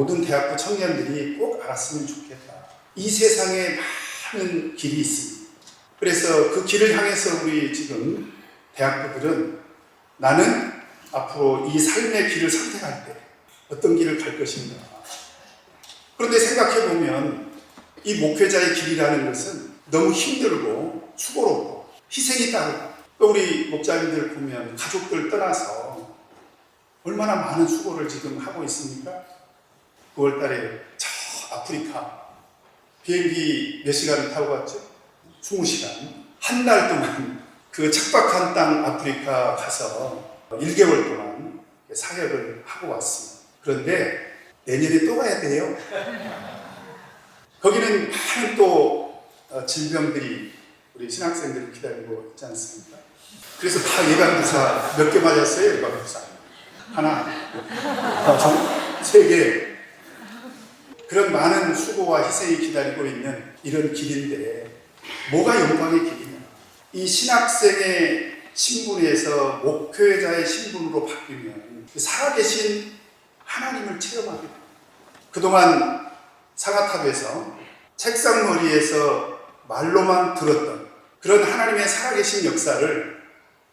모든 대학부 청년들이 꼭 알았으면 좋겠다. 이 세상에 많은 길이 있습니다. 그래서 그 길을 향해서 우리 지금 대학부들은 나는 앞으로 이 삶의 길을 선택할 때 어떤 길을 갈 것인가. 그런데 생각해보면 이 목회자의 길이라는 것은 너무 힘들고 수고롭고 희생이 따르고, 또 우리 목자님들 보면 가족들 떠나서 얼마나 많은 수고를 지금 하고 있습니까? 9월 달에 저 아프리카 비행기 몇 시간을 타고 갔죠? 20시간. 한 달 동안 그 척박한 땅 아프리카 가서 1개월 동안 사역을 하고 왔습니다. 그런데 내년에 또 가야 돼요. 거기는 많은 또 질병들이 우리 신학생들을 기다리고 있지 않습니까? 그래서 다 예방주사 몇 개 맞았어요? 예방주사 하나, 3개. 그런 많은 수고와 희생이 기다리고 있는 이런 길인데 뭐가 영광의 길이냐? 이 신학생의 신분에서 목회자의 신분으로 바뀌면 살아계신 하나님을 체험하게 됩니다. 그동안 상아탑에서 책상머리에서 말로만 들었던 그런 하나님의 살아계신 역사를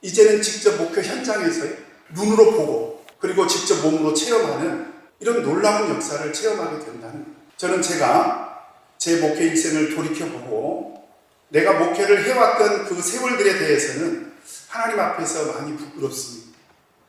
이제는 직접 목회 현장에서 눈으로 보고 그리고 직접 몸으로 체험하는 이런 놀라운 역사를 체험하게 된다는 거예요. 저는 제가 제 목회 일생을 돌이켜보고 내가 목회를 해왔던 그 세월들에 대해서는 하나님 앞에서 많이 부끄럽습니다.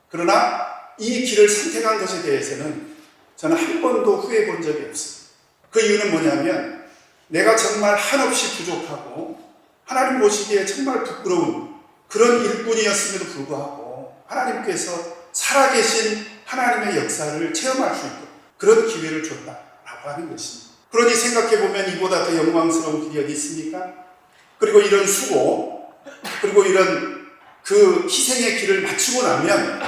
그러나 이 길을 선택한 것에 대해서는 저는 한 번도 후회해 본 적이 없습니다. 그 이유는 뭐냐면 내가 정말 한없이 부족하고 하나님 보시기에 정말 부끄러운 그런 일꾼이었음에도 불구하고 하나님께서 살아계신 하나님의 역사를 체험할 수 있도록 그런 기회를 줬다라고 하는 것입니다. 그러니 생각해보면 이보다 더 영광스러운 길이 어디 있습니까? 그리고 이런 수고, 그리고 이런 그 희생의 길을 마치고 나면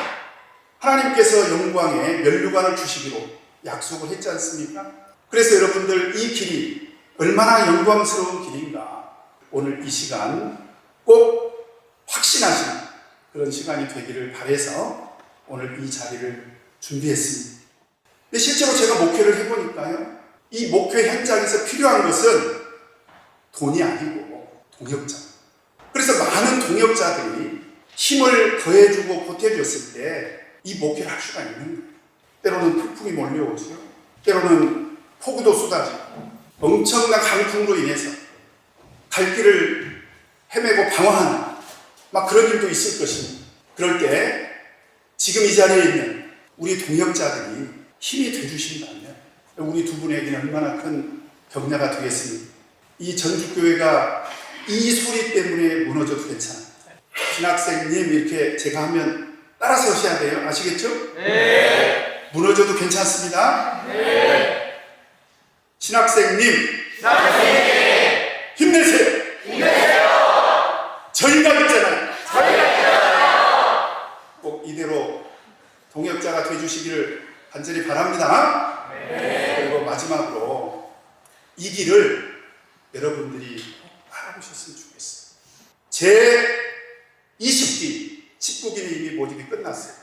하나님께서 영광의 면류관을 주시기로 약속을 했지 않습니까? 그래서 여러분들 이 길이 얼마나 영광스러운 길인가 오늘 이 시간 꼭 확신하시는 그런 시간이 되기를 바라서 오늘 이 자리를 준비했습니다. 근데 실제로 제가 목회를 해보니까요, 이 목회 현장에서 필요한 것은 돈이 아니고 동역자. 그래서 많은 동역자들이 힘을 더해주고 보태줬을 때 이 목회를 할 수가 있는 거예요. 때로는 폭풍이 몰려오죠. 때로는 폭우도 쏟아지고 엄청난 강풍으로 인해서 갈 길을 헤매고 방황하는 막 그런 일도 있을 것입니다. 그럴 때 지금 이 자리에 있는 우리 동역자들이 힘이 되주신다면 우리 두 분에게는 얼마나 큰 격려가 되겠습니까? 이 전주교회가 이 소리 때문에 무너져도 괜찮아요. 신학생님 이렇게 제가 하면 따라서 하셔야 돼요. 아시겠죠? 네. 무너져도 괜찮습니다. 네. 신학생님 힘내세요. 저희가 있잖아요. 꼭 이대로 동역자가 되주시기를 간절히 바랍니다. 네. 그리고 마지막으로 이 길을 여러분들이 알아보셨으면 좋겠어요. 제 20기 19기는 이미 모집이 끝났어요.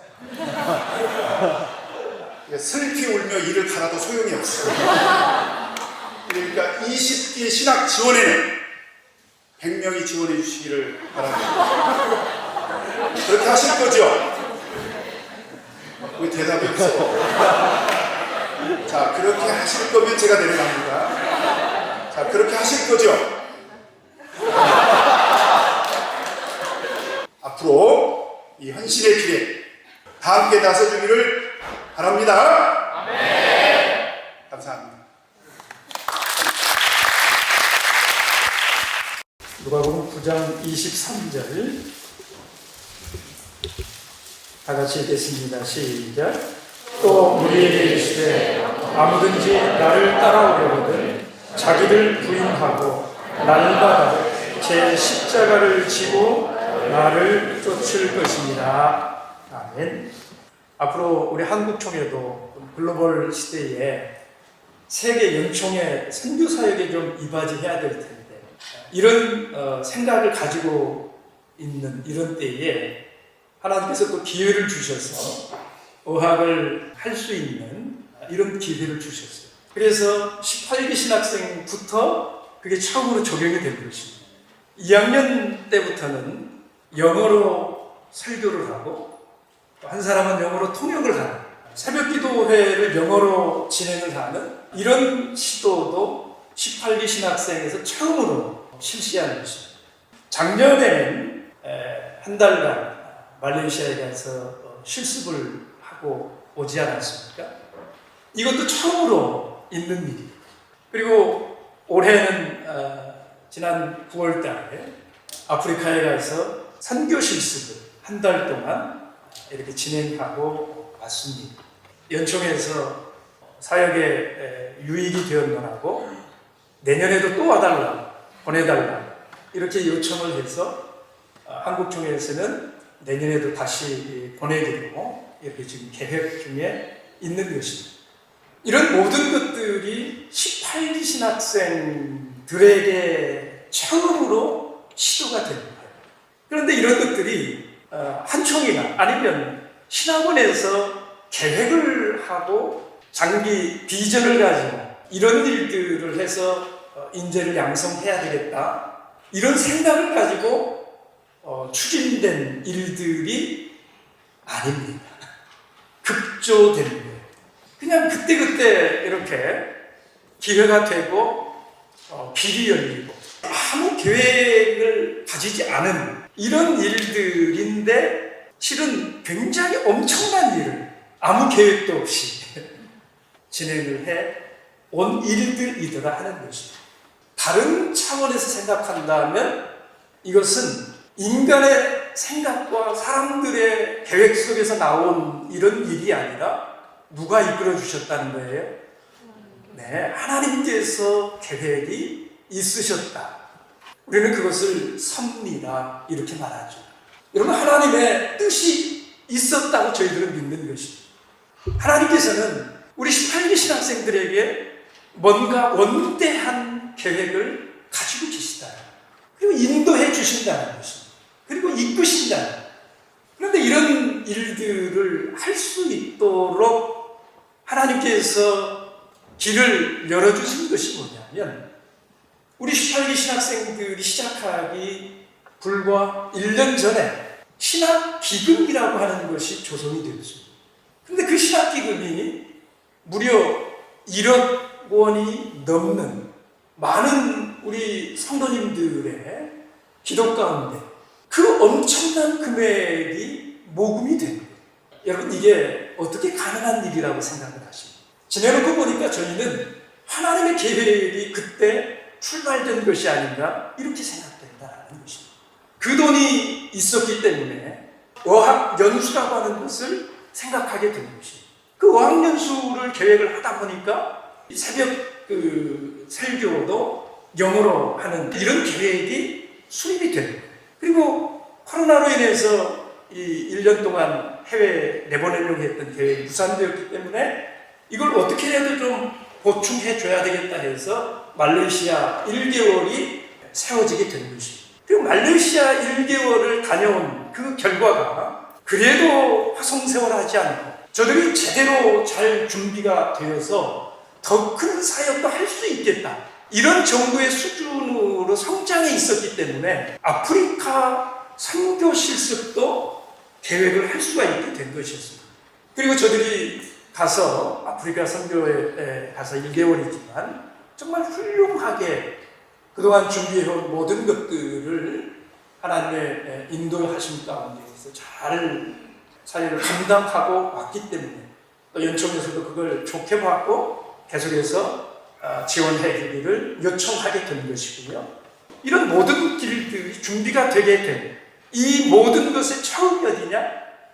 슬피 울며 이를 갈아도 소용이 없어요. 그러니까 20기 신학 지원에는 100명이 지원해 주시기를 바랍니다. 그렇게 하실 거죠? 왜 대답이 없어? 자, 그렇게 하실 거면 제가 내려갑니다. 자, 그렇게 하실 거죠? 앞으로 이 헌신의 길에 다 함께 나서주기를 바랍니다. 아멘. 감사합니다. 누가복음 9장 23절 다 같이 읽겠습니다. 시작. 또 무리에게 이르시되 아무든지 나를 따라오려거든 자기를 부인하고 날마다 제 십자가를 지고 나를 쫓을 것입니다. 아멘. 앞으로 우리 한국총회도 글로벌 시대에 세계 연총의 선교 사역에 좀 이바지해야 될 텐데 이런 생각을 가지고 있는 이런 때에 하나님께서 또 기회를 주셔서 어학을 할 수 있는 이런 기회를 주셨어요. 그래서 18기 신학생부터 그게 처음으로 적용이 된 것입니다. 2학년 때부터는 영어로 설교를 하고 또 한 사람은 영어로 통역을 하는 새벽 기도회를 영어로 진행을 하는 이런 시도도 18기 신학생에서 처음으로 실시한 것입니다. 작년에는 한 달간 말레이시아에 가서 실습을 하고 오지 않았습니까? 이것도 처음으로 있는 일이에요. 그리고 올해는 지난 9월 달에 아프리카에 가서 선교 실습을 한 달 동안 이렇게 진행하고 왔습니다. 연총에서 사역에 유익이 되었노라고 내년에도 또 와달라, 보내달라 이렇게 요청을 해서 한국총회에서는 내년에도 다시 보내기로 이렇게 지금 계획 중에 있는 것입니다. 이런 모든 것들이 18기 신학생들에게 처음으로 시도가 된 거예요. 그런데 이런 것들이 한 총회나 아니면 신학원에서 계획을 하고 장기 비전을 가지고 이런 일들을 해서 인재를 양성해야 되겠다 이런 생각을 가지고 추진된 일들이 아닙니다. 급조된 거예요. 그냥 그때그때 이렇게 기회가 되고 길이 열리고 아무 계획을 가지지 않은 이런 일들인데 실은 굉장히 엄청난 일을 아무 계획도 없이 진행을 해 온 일들이더라 하는 것입니다. 다른 차원에서 생각한다면 이것은 인간의 생각과 사람들의 계획 속에서 나온 이런 일이 아니라 누가 이끌어 주셨다는 거예요? 네, 하나님께서 계획이 있으셨다. 우리는 그것을 섭리라 이렇게 말하죠. 여러분, 하나님의 뜻이 있었다고 저희들은 믿는 것입니다. 하나님께서는 우리 18기 신학생들에게 뭔가 원대한 계획을 가지고 계시다. 그리고 인도해 주신다는 것입니다. 그리고 이끄신다. 그런데 이런 일들을 할 수 있도록 하나님께서 길을 열어주신 것이 뭐냐면 우리 18기 신학생들이 시작하기 불과 1년 전에 신학기금이라고 하는 것이 조성이 되었습니다. 그런데 그 신학기금이 무려 1억 원이 넘는 많은 우리 성도님들의 기도 가운데 그 엄청난 금액이 모금이 된 거예요. 여러분, 이게 어떻게 가능한 일이라고 생각을 하십니까? 지내놓고 보니까 저희는 하나님의 계획이 그때 출발된 것이 아닌가 이렇게 생각된다는 것입니다. 그 돈이 있었기 때문에 어학연수라고 하는 것을 생각하게 된 것입니다. 그 어학연수를 계획을 하다 보니까 새벽 설교도 영어로 하는 이런 계획이 수립이 된 거예요. 그리고 코로나로 인해서 이 1년 동안 해외 내보내려고 했던 계획이 무산되었기 때문에 이걸 어떻게 해도 좀 보충해 줘야 되겠다 해서 말레이시아 1개월이 세워지게 된 것입니다. 그리고 말레이시아 1개월을 다녀온 그 결과가 그래도 화성세월하지 않고 저들이 제대로 잘 준비가 되어서 더 큰 사역도 할 수 있겠다. 이런 정도의 수준으로 성장해 있었기 때문에 아프리카 선교 실습도 계획을 할 수가 있게 된 것이었습니다. 그리고 저들이 가서 아프리카 선교에 가서 1개월이지만 정말 훌륭하게 그동안 준비해온 모든 것들을 하나님의 인도하심 가운데서 잘 사역을 감당하고 왔기 때문에 또 연총에서도 그걸 좋게 봤고 계속해서 지원해 주기를 요청하게 된 것이고요. 이런 모든 길들이 준비가 되게 된 이 모든 것의 처음이 어디냐?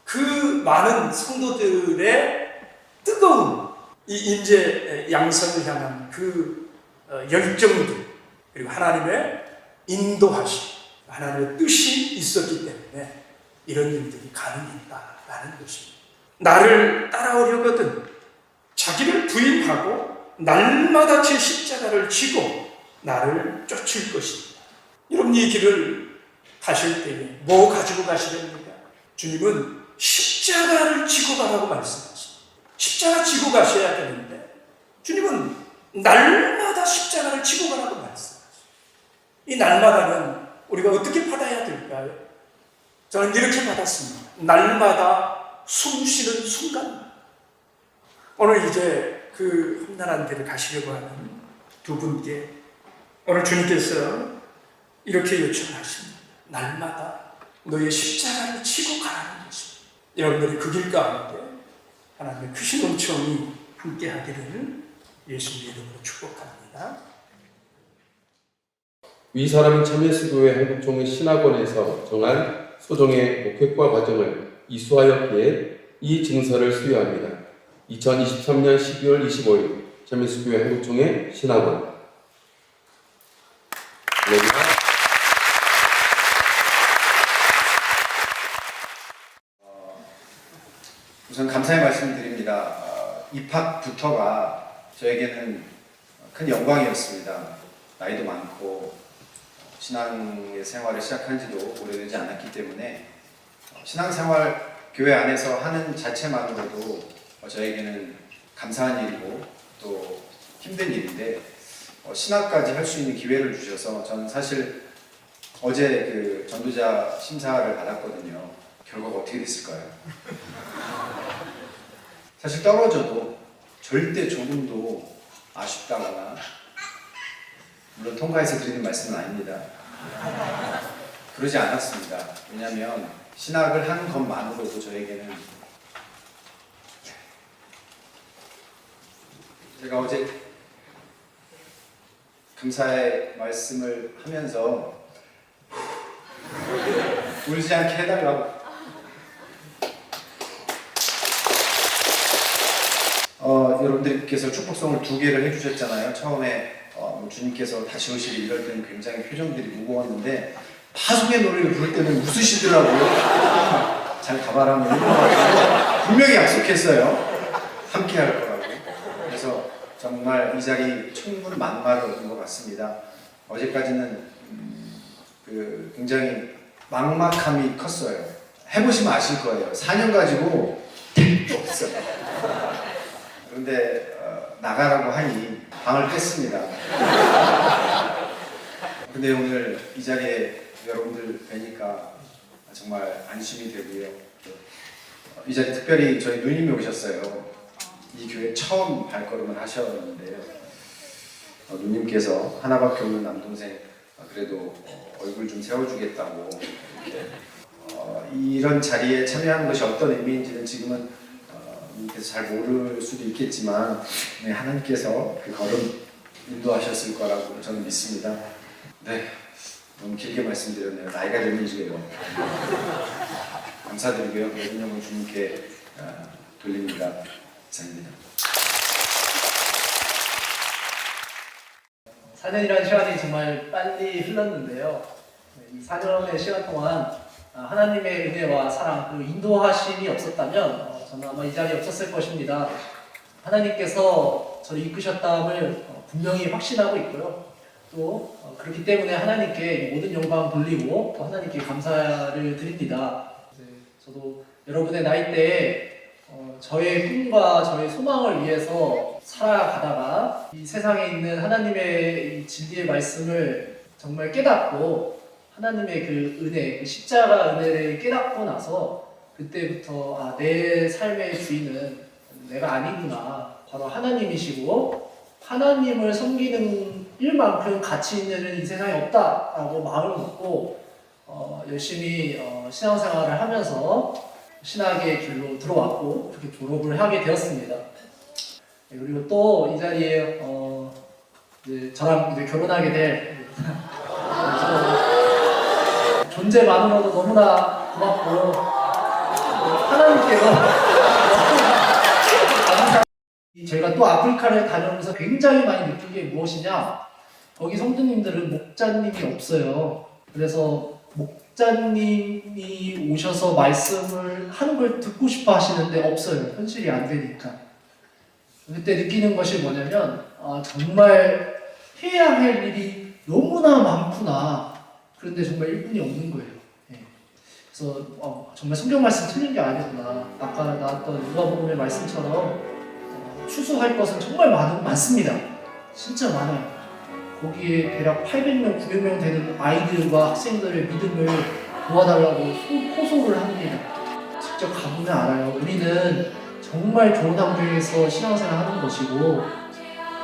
그 많은 성도들의 뜨거운 이 인재 양성을 향한 그 열정들 그리고 하나님의 인도하심, 하나님의 뜻이 있었기 때문에 이런 일들이 가능했다라는 것입니다. 나를 따라오려거든 자기를 부인하고 날마다 제 십자가를 지고 나를 쫓을 것입니다. 여러분, 이 길을 가실 때에 뭐 가지고 가시렵니까? 주님은 십자가를 지고 가라고 말씀하십니다. 십자가 지고 가셔야 되는데 주님은 날마다 십자가를 지고 가라고 말씀하셨어요. 이 날마다는 우리가 어떻게 받아야 될까요? 저는 이렇게 받았습니다. 날마다 숨 쉬는 순간. 오늘 이제 그 험난한 길을 가시려고 하는 두 분께 오늘 주님께서 이렇게 요청하십니다. 날마다 너의 십자가를 지고 가라는 것입니다. 여러분들이 그 길 가운데 하나님의 크신 은총이 함께 하기를 예수님 이름으로 축복합니다. 위 사람은 참여수교회 한국총회 신학원에서 정한 소정의 목회과 과정을 이수하였기에 이 증서를 수여합니다. 2023년 12월 25일 참여수교회 한국총회 신학원. 우선 감사의 말씀을 드립니다. 입학부터가 저에게는 큰 영광이었습니다. 나이도 많고 신앙의 생활을 시작한 지도 오래되지 않았기 때문에 신앙생활 교회 안에서 하는 자체만으로도 저에게는 감사한 일이고 또 힘든 일인데 신학까지 할 수 있는 기회를 주셔서 저는 사실 어제 그 전도자 심사를 받았거든요. 결과가 어떻게 됐을까요? 사실 떨어져도 절대 조금도 아쉽다거나, 물론 통과해서 드리는 말씀은 아닙니다. 그러지 않았습니다. 왜냐하면 신학을 한 것만으로도 저에게는, 제가 어제 감사의 말씀을 하면서 울지 않게 해달라고 여러분들께서 축복성을 2개를 해주셨잖아요. 처음에 주님께서 다시 오시길 이럴 때는 굉장히 표정들이 무거웠는데 파송의 노래를 부를 때는 웃으시더라고요. 잘 가봐라면 분명히 약속했어요. 함께 할 거라고. 그래서 정말 이 자리 천군만마를 얻은 것 같습니다. 어제까지는 굉장히 막막함이 컸어요. 해보시면 아실 거예요. 4년 가지고 택도 없어요. 그런데 나가라고 하니 방을 뺐습니다. 근데 오늘 이 자리에 여러분들 뵈니까 정말 안심이 되고요. 이 자리에 특별히 저희 누님이 오셨어요. 이 교회 처음 발걸음을 하셨는데요. 누님께서 하나밖에 없는 남동생 그래도 얼굴 좀 세워주겠다고 이렇게 이런 자리에 참여하는 것이 어떤 의미인지는 지금은 님께서 잘 모를 수도 있겠지만 하나님께서 그 걸음 인도하셨을 거라고 저는 믿습니다. 네, 너무 길게 말씀드렸네요. 나이가 되면 이제요. 감사드리고요. 모든 영광 주님께 돌립니다. 감사합니다. 4년이라는 시간이 정말 빨리 흘렀는데요. 이 4년의 시간 동안 하나님의 은혜와 사랑, 그 인도하심이 없었다면 저는 아마 이 자리에 없었을 것입니다. 하나님께서 저를 이끄셨다함을 분명히 확신하고 있고요. 또 그렇기 때문에 하나님께 모든 영광 돌리고 또 하나님께 감사를 드립니다. 저도 여러분의 나이대에 저의 꿈과 저의 소망을 위해서 살아가다가 이 세상에 있는 하나님의 이 진리의 말씀을 정말 깨닫고 하나님의 그 은혜, 그 십자가 은혜를 깨닫고 나서 그때부터 내 삶의 주인은 내가 아니구나. 바로 하나님이시고 하나님을 섬기는 일만큼 가치 있는 일은 이 세상에 없다라고 마음을 먹고 열심히 신앙생활을 하면서 신학의 길로 들어왔고 그렇게 졸업을 하게 되었습니다. 그리고 또 이 자리에 이제 저랑 이제 결혼하게 될 존재만으로도 너무나 고맙고 하나님께서 제가 또 아프리카를 다녀오면서 굉장히 많이 느낀 게 무엇이냐, 거기 성도님들은 목자님이 없어요. 그래서 목자님이 오셔서 말씀을 하는 걸 듣고 싶어 하시는데 없어요. 현실이 안 되니까. 그때 느끼는 것이 뭐냐면 정말 해야 할 일이 너무나 많구나. 그런데 정말 1분이 없는 거예요. 그래서 정말 성경 말씀 틀린 게 아니구나. 아까 나왔던 누가복음의 말씀처럼 추수할 것은 정말 많습니다. 진짜 많아요. 거기에 대략 800명, 900명 되는 아이들과 학생들의 믿음을 도와달라고 호소를 합니다. 직접 가보면 알아요. 우리는 정말 좋은 환경에서 신앙생활 하는 것이고,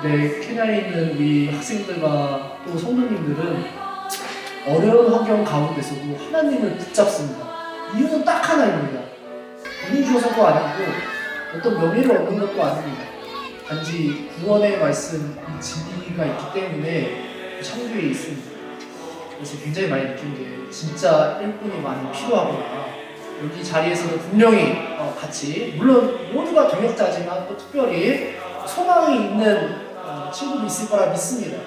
케냐에 있는 우리 학생들과 또 성도님들은 어려운 환경 가운데서도 하나님을 붙잡습니다. 이유는 딱 하나입니다. 돈이 주어서도 아니고 어떤 명예를 얻는 것도 아닙니다. 단지 구원의 말씀, 이 진리가 있기 때문에 창조에 있습니다. 그래서 굉장히 많이 느낀 게 진짜 일꾼이 많이 필요하구나. 여기 자리에서도 분명히 같이, 물론 모두가 동역자지만 또 특별히 소망이 있는 친구도 있을 거라 믿습니다.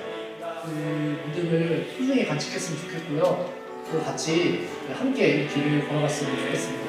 그 믿음을 소중히 간직했으면 좋겠고요. 또 같이 함께 이 길을 걸어갔으면 좋겠습니다.